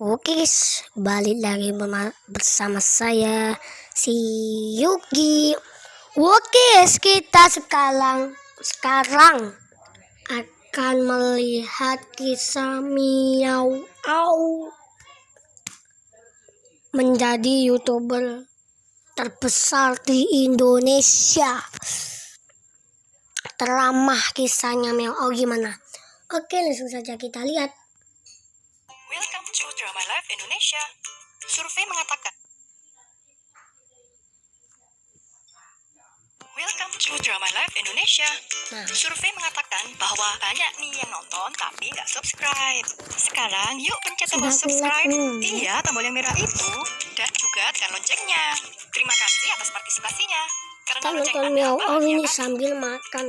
Oke guys, balik lagi bersama saya si Yuki. Oke guys, kita sekarang akan melihat kisah Miao Au menjadi YouTuber terbesar di Indonesia. Teramah kisahnya Miao Au gimana? Oke, langsung saja kita lihat. Welcome to Drama Live Indonesia. Survei mengatakan Welcome to Drama Live Indonesia. Survei mengatakan bahwa banyak nih yang nonton tapi nggak subscribe. Sekarang yuk pencet tombol subscribe. Iya, tombol yang merah itu. Dan juga tekan loncengnya. Terima kasih atas partisipasinya. Karena Kita lonceng nonton Anda Miao Au ini membahagiakan. sambil makan,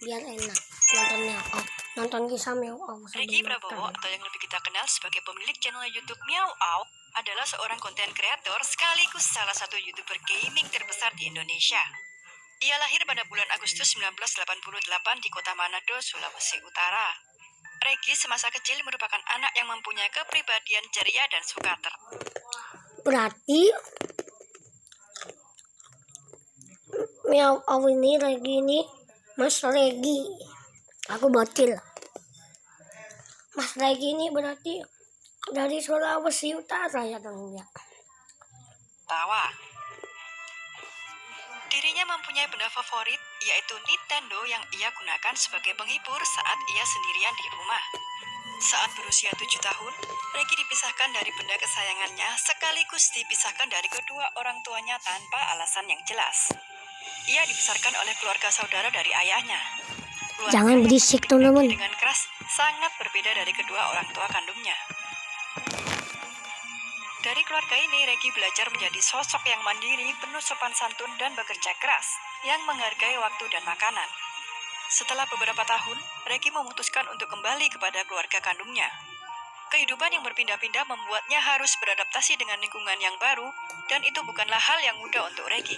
biar enak. Nonton Miao Au, nonton kisah Miao Au sambil Regi Prabowo makan. atau yang lebih kita kenal sebagai pemilik channel YouTube Miao Au adalah seorang konten kreator sekaligus salah satu YouTuber gaming terbesar di Indonesia. Ia lahir pada bulan Agustus 1988 di kota Manado, Sulawesi Utara. Regi semasa kecil merupakan anak yang mempunyai kepribadian ceria dan suka Berarti Miao Au ini Mas Regi. Aku bocil. Mas Regi ini berarti dari Sulawesi Utara ya dong ya. tawa. Dirinya mempunyai benda favorit, yaitu Nintendo yang ia gunakan sebagai penghibur saat ia sendirian di rumah. Saat berusia 7 tahun, Regi dipisahkan dari benda kesayangannya sekaligus dipisahkan dari kedua orang tuanya tanpa alasan yang jelas. Ia dibesarkan oleh keluarga saudara dari ayahnya. Keluarga Jangan yang berisik, mendidik Regi teman-teman. dengan keras sangat berbeda dari kedua orang tua kandungnya. Dari keluarga ini, Regi belajar menjadi sosok yang mandiri, penuh sopan santun dan bekerja keras, yang menghargai waktu dan makanan. Setelah beberapa tahun, Regi memutuskan untuk kembali kepada keluarga kandungnya. Kehidupan yang berpindah-pindah membuatnya harus beradaptasi dengan lingkungan yang baru, dan itu bukanlah hal yang mudah untuk Regi.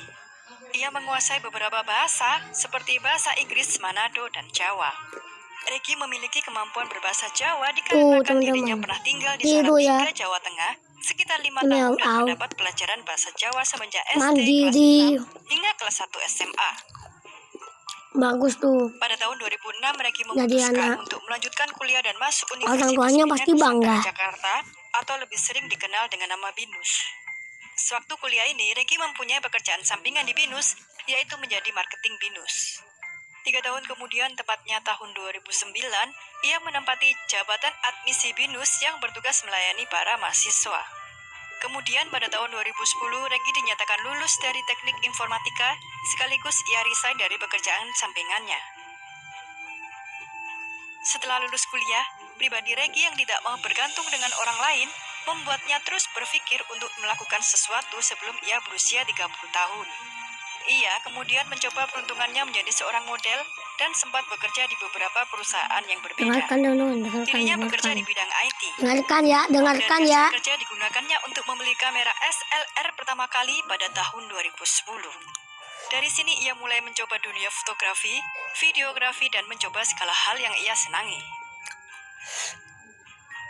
Ia menguasai beberapa bahasa, seperti bahasa Inggris, Manado, dan Jawa. Regi memiliki kemampuan berbahasa Jawa dikarenakan dirinya pernah tinggal di Salatiga, Jawa Tengah, sekitar 5 tahun dan mendapat pelajaran bahasa Jawa semenjak SD kelas 6 hingga kelas 1 SMA. Bagus tuh. Pada tahun 2006, Regi memutuskan untuk melanjutkan kuliah dan masuk Universitas Orang tuanya pasti bangga. Jakarta atau lebih sering dikenal dengan nama BINUS. Sewaktu kuliah ini, Regi mempunyai pekerjaan sampingan di BINUS, yaitu menjadi marketing BINUS. 3 tahun kemudian, tepatnya tahun 2009, ia menempati jabatan admisi BINUS yang bertugas melayani para mahasiswa. Kemudian pada tahun 2010, Regi dinyatakan lulus dari teknik informatika, sekaligus ia resign dari pekerjaan sampingannya. Setelah lulus kuliah, pribadi Regi yang tidak mau bergantung dengan orang lain, membuatnya terus berpikir untuk melakukan sesuatu sebelum ia berusia 30 tahun. Ia kemudian mencoba peruntungannya menjadi seorang model dan sempat bekerja di beberapa perusahaan yang berbeda. Dirinya bekerja di bidang IT. Dengarkan ya. Kerja digunakannya untuk membeli kamera SLR pertama kali pada tahun 2010. Dari sini ia mulai mencoba dunia fotografi, videografi, dan mencoba segala hal yang ia senangi.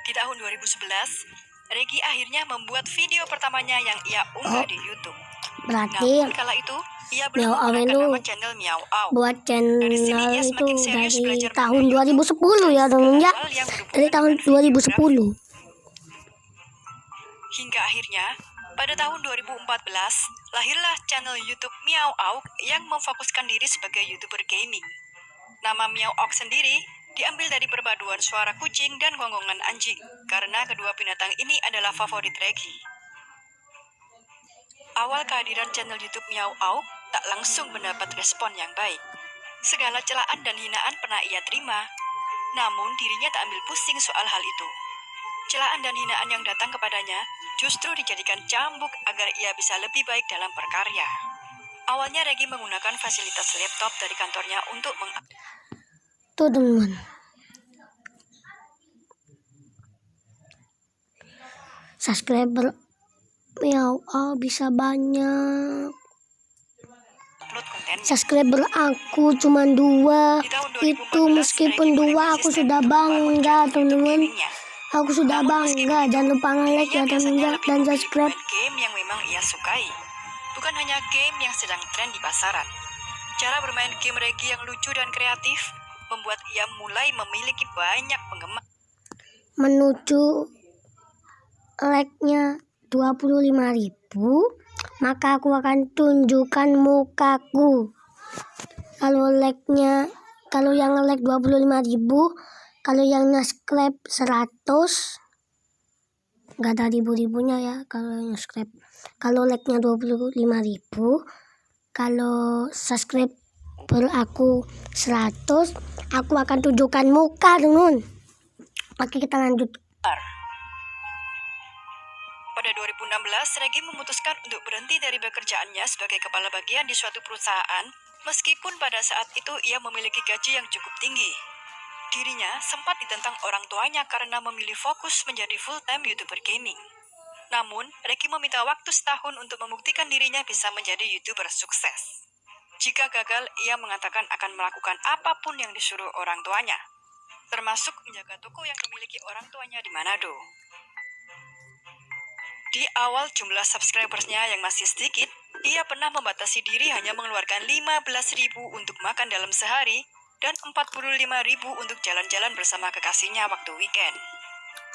Di tahun 2011, Regi akhirnya membuat video pertamanya yang ia unggah di YouTube. Berarti Namun kala itu, ia belum Miao Au menggunakan itu nama channel Miao Au. buat channel Dari sini ia itu semakin serius dari belajar tahun mengenai 2010 ya dong ya. hal yang berhubungan Dari tahun dengan videografi. 2010. Hingga akhirnya, pada tahun 2014, lahirlah channel YouTube Miao Au yang memfokuskan diri sebagai YouTuber gaming. Nama Miao Au sendiri diambil dari perpaduan suara kucing dan gonggongan anjing, karena kedua binatang ini adalah favorit Regi. Awal kehadiran channel YouTube Miao Au tak langsung mendapat respon yang baik. Segala celaan dan hinaan pernah ia terima, namun dirinya tak ambil pusing soal hal itu. Celaan dan hinaan yang datang kepadanya justru dijadikan cambuk agar ia bisa lebih baik dalam berkarya. Awalnya Regi menggunakan fasilitas laptop dari kantornya untuk Tuh teman. Subscriber Miao Au bisa banyak. upload konten. Subscriber aku cuma 2. Di tahun Itu 2014, meskipun Regi 2 mulai aku konsisten sudah untuk membangun bangga channel YouTube teman-teman. gamingnya. Aku sudah Namun meski bangga. begitu, Jangan lupa nge-like dirinya ya biasanya dan lebih memilih subscribe. bermain game yang memang ia sukai, bukan hanya game yang sedang tren di pasaran. Cara bermain game Regi yang lucu dan kreatif membuat ia mulai memiliki banyak penggemar. Menuju like-nya 25.000, maka aku akan tunjukkan mukaku. Kalau yang like 25.000, kalau yang subscribe 100, nggak ada ribu-ribunya ya. Kalau yang subscribe, kalau like-nya 25.000, kalau subscribe aku 100, aku akan tunjukkan muka Nun. Oke, kita lanjut. Pada 2016, Regi memutuskan untuk berhenti dari pekerjaannya sebagai kepala bagian di suatu perusahaan, meskipun pada saat itu ia memiliki gaji yang cukup tinggi. Dirinya sempat ditentang orang tuanya karena memilih fokus menjadi full-time YouTuber gaming. Namun, Regi meminta waktu setahun untuk membuktikan dirinya bisa menjadi YouTuber sukses. Jika gagal, ia mengatakan akan melakukan apapun yang disuruh orang tuanya, termasuk menjaga toko yang dimiliki orang tuanya di Manado. Di awal jumlah subscribersnya yang masih sedikit, ia pernah membatasi diri hanya mengeluarkan 15.000 untuk makan dalam sehari dan 45.000 untuk jalan-jalan bersama kekasihnya waktu weekend.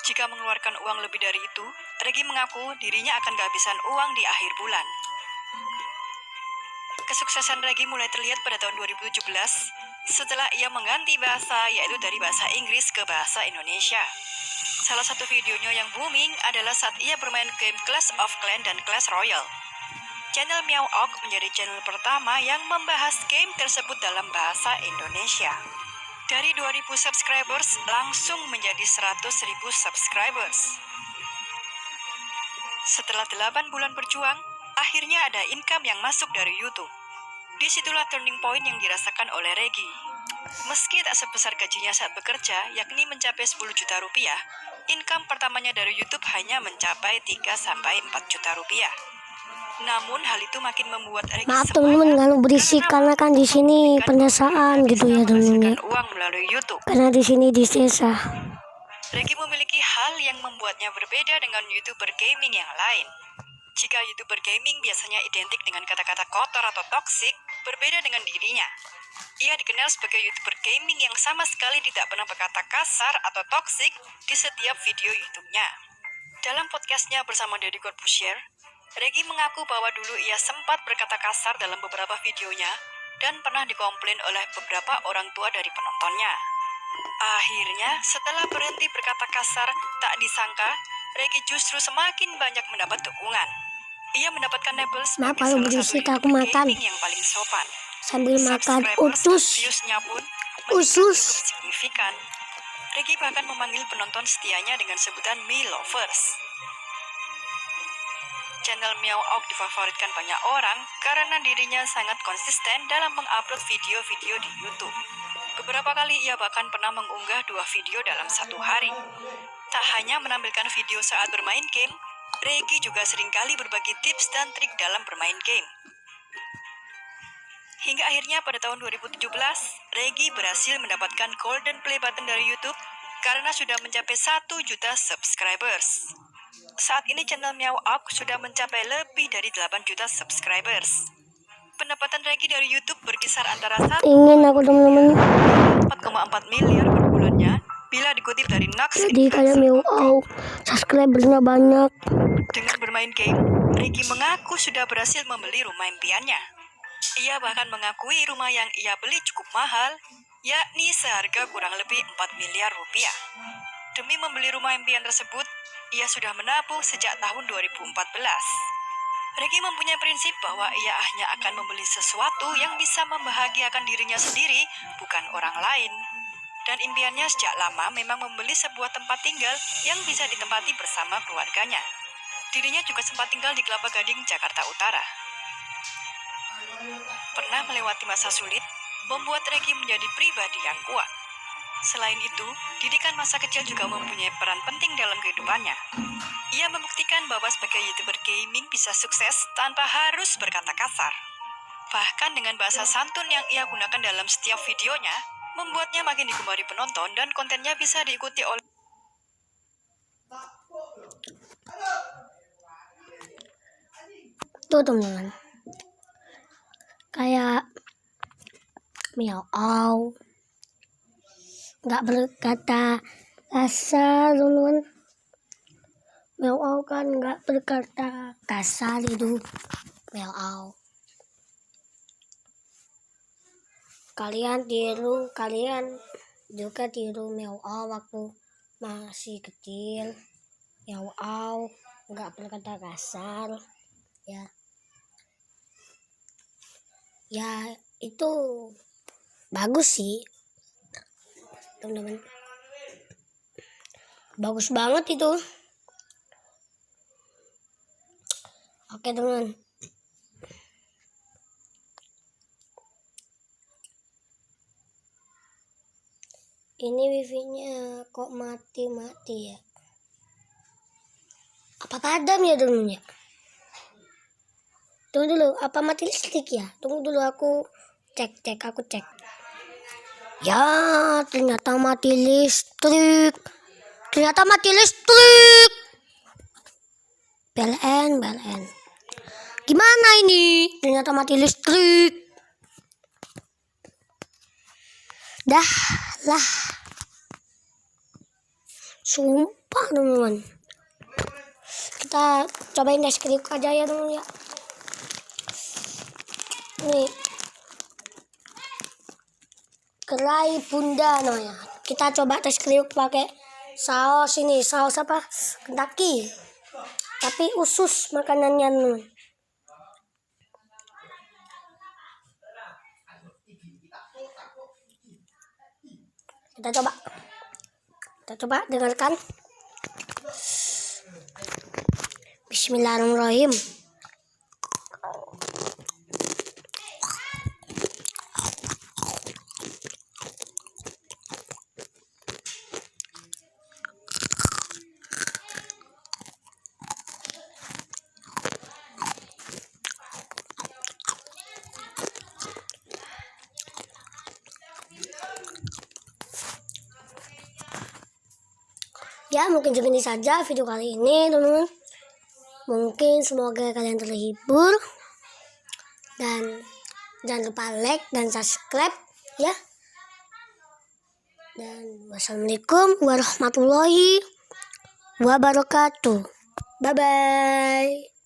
Jika mengeluarkan uang lebih dari itu, Regi mengaku dirinya akan kehabisan uang di akhir bulan. Kesuksesan Regi mulai terlihat pada tahun 2017 setelah ia mengganti bahasa, yaitu dari bahasa Inggris ke bahasa Indonesia. Salah satu videonya yang booming adalah saat ia bermain game Clash of Clans dan Clash Royale. Channel Meow Oak menjadi channel pertama yang membahas game tersebut dalam bahasa Indonesia. Dari 2.000 subscribers langsung menjadi 100.000 subscribers. Setelah 8 bulan berjuang, akhirnya ada income yang masuk dari YouTube. Disitulah turning point yang dirasakan oleh Regi. Meski tak sebesar gajinya saat bekerja, yakni mencapai 10 juta rupiah, income pertamanya dari YouTube hanya mencapai 3-4 juta rupiah. Namun hal itu makin membuat Regi Maaf teman-teman kalau berisik karena kan di sini pedesaan gitu ya teman-teman. Uang melalui YouTube. Karena di sini di desa. Regi memiliki hal yang membuatnya berbeda dengan YouTuber gaming yang lain. Jika YouTuber gaming biasanya identik dengan kata-kata kotor atau toksik, berbeda dengan dirinya. Ia dikenal sebagai YouTuber gaming yang sama sekali tidak pernah berkata kasar atau toksik di setiap video YouTube-nya. Dalam podcastnya bersama Deddy Corbuzier, Regi mengaku bahwa dulu ia sempat berkata kasar dalam beberapa videonya dan pernah dikomplain oleh beberapa orang tua dari penontonnya. Akhirnya, setelah berhenti berkata kasar, tak disangka, Regi justru semakin banyak mendapat dukungan. Ia mendapatkan label Maaf sebagai kalau salah satu berisik, aku YouTuber makan gaming yang paling sopan. sambil makan Subscribers dan usus. viewsnya pun Usus. cukup signifikan. Regi bahkan memanggil penonton setianya dengan sebutan Me Lovers. Channel Meow Oak difavoritkan banyak orang karena dirinya sangat konsisten dalam mengupload video-video di YouTube. Beberapa kali ia bahkan pernah mengunggah 2 video dalam satu hari. Tak hanya menampilkan video saat bermain game, Regi juga seringkali berbagi tips dan trik dalam bermain game. Hingga akhirnya pada tahun 2017, Regi berhasil mendapatkan Golden Play Button dari YouTube karena sudah mencapai 1 juta subscribers. Saat ini channel Meow Oak sudah mencapai lebih dari 8 juta subscribers. Pendapatan Regi dari YouTube berkisar antara 1 Ingin aku teman-teman. 4,4 miliar per bulannya bila dikutip dari Nox. Jadi kayak Meow, subscribernya banyak. Dengan bermain game, Regi mengaku sudah berhasil membeli rumah impiannya. Ia bahkan mengakui rumah yang ia beli cukup mahal, yakni seharga kurang lebih 4 miliar rupiah. Demi membeli rumah impian tersebut, ia sudah menabung sejak tahun 2014. Regi mempunyai prinsip bahwa ia hanya akan membeli sesuatu yang bisa membahagiakan dirinya sendiri, bukan orang lain. Dan impiannya sejak lama memang membeli sebuah tempat tinggal yang bisa ditempati bersama keluarganya. Dirinya juga sempat tinggal di Kelapa Gading, Jakarta Utara. Pernah melewati masa sulit, membuat Regi menjadi pribadi yang kuat. Selain itu, didikan masa kecil juga mempunyai peran penting dalam kehidupannya. Ia membuktikan bahwa sebagai YouTuber gaming bisa sukses tanpa harus berkata kasar. Bahkan dengan bahasa santun yang ia gunakan dalam setiap videonya, membuatnya makin digemari penonton dan kontennya bisa diikuti oleh Tuh teman-teman, kayak miau au, nggak berkata kasar teman-teman. Miau au kan nggak berkata kasar itu. Miau au. Kalian juga tiru miau au waktu masih kecil. Miau au nggak berkata kasar ya. Ya itu bagus sih teman-teman, bagus banget itu. Oke teman, ini wifi-nya kok mati ya? Apa padam ya teman ya? Tunggu dulu, apa mati listrik ya? Tunggu dulu, aku cek. Ya, ternyata mati listrik. BLN. Gimana ini? Ternyata mati listrik. Dah lah. Sumpah teman-teman. Kita cobain tes klik aja ya teman ya. Nih. Gerai bunda namanya. Kita coba tes kriuk pakai saus ini. Saus apa? Kentucky. Tapi usus makanannya teman. Kita coba dengarkan. Bismillahirrahmanirrahim. Ya, mungkin segini saja video kali ini teman-teman. Mungkin semoga kalian terhibur. Dan jangan lupa like dan subscribe ya. Dan wassalamualaikum warahmatullahi wabarakatuh. Bye bye.